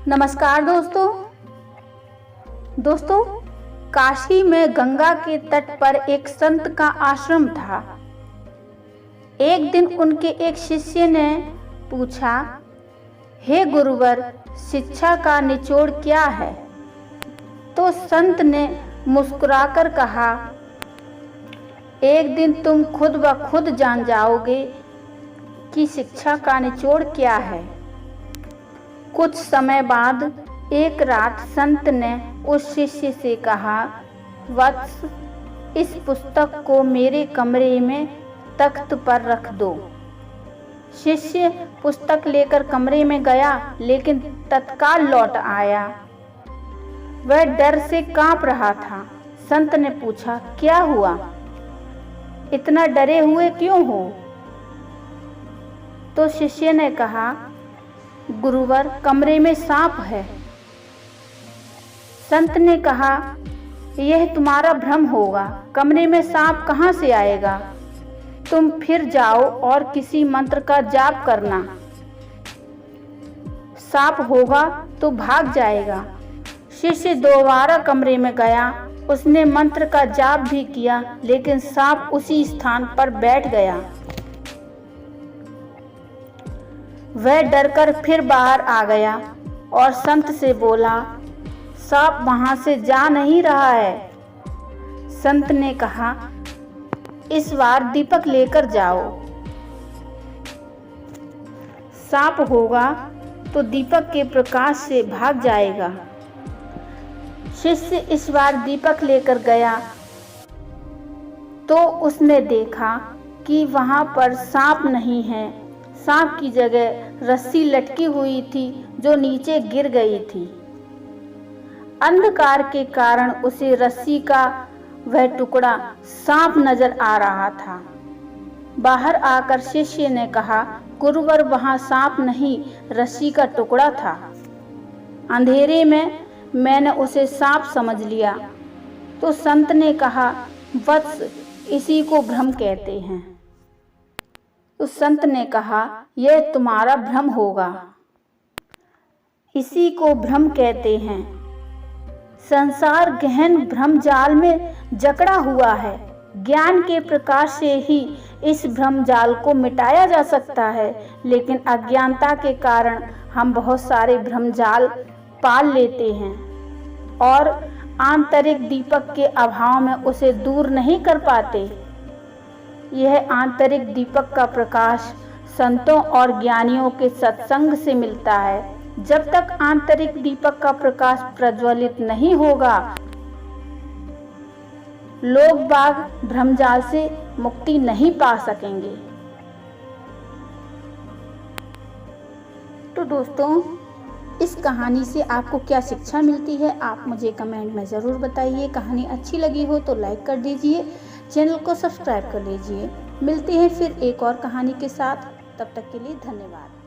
नमस्कार दोस्तों, काशी में गंगा के तट पर एक संत का आश्रम था। एक दिन उनके एक शिष्य ने पूछा, हे गुरुवर, शिक्षा का निचोड़ क्या है? तो संत ने मुस्कुराकर कहा, एक दिन तुम खुद ब खुद जान जाओगे कि शिक्षा का निचोड़ क्या है। कुछ समय बाद एक रात संत ने उस शिष्य से कहा, वत्स, इस पुस्तक को मेरे कमरे में तख्त पर रख दो। शिष्य पुस्तक लेकर कमरे में गया, लेकिन तत्काल लौट आया। वह डर से कांप रहा था। संत ने पूछा, क्या हुआ? इतना डरे हुए क्यों हो? तो शिष्य ने कहा, गुरुवर, कमरे में सांप है। संत ने कहा, यह तुम्हारा भ्रम होगा, कमरे में सांप कहाँ से आएगा? तुम फिर जाओ और किसी मंत्र का जाप करना, सांप होगा तो भाग जाएगा। शिष्य दोबारा कमरे में गया। उसने मंत्र का जाप भी किया, लेकिन सांप उसी स्थान पर बैठ गया। वह डरकर फिर बाहर आ गया और संत से बोला, सांप वहां से जा नहीं रहा है। संत ने कहा, इस बार दीपक लेकर जाओ, सांप होगा तो दीपक के प्रकाश से भाग जाएगा। शिष्य इस बार दीपक लेकर गया तो उसने देखा कि वहां पर सांप नहीं है। सांप की जगह रस्सी लटकी हुई थी जो नीचे गिर गई थी। अंधकार के कारण उसे रस्सी का वह टुकड़ा सांप नजर आ रहा था। बाहर आकर शिष्य ने कहा, गुरुवर, वहां सांप नहीं, रस्सी का टुकड़ा था। अंधेरे में मैंने उसे सांप समझ लिया। तो संत ने कहा, वत्स, इसी को भ्रम कहते हैं। उस संत ने कहा, यह तुम्हारा भ्रम होगा, इसी को भ्रम कहते हैं। संसार गहन भ्रम जाल में जकड़ा हुआ है। ज्ञान के प्रकाश से ही इस भ्रम जाल को मिटाया जा सकता है, लेकिन अज्ञानता के कारण हम बहुत सारे भ्रम जाल पाल लेते हैं और आंतरिक दीपक के अभाव में उसे दूर नहीं कर पाते। यह आंतरिक दीपक का प्रकाश संतों और ज्ञानियों के सत्संग से मिलता है। जब तक आंतरिक दीपक का प्रकाश प्रज्वलित नहीं होगा, लोग बाग भ्रमजाल से मुक्ति नहीं पा सकेंगे। तो दोस्तों, इस कहानी से आपको क्या शिक्षा मिलती है, आप मुझे कमेंट में ज़रूर बताइए। कहानी अच्छी लगी हो तो लाइक कर दीजिए, चैनल को सब्सक्राइब कर लीजिए। मिलते हैं फिर एक और कहानी के साथ, तब तक के लिए धन्यवाद।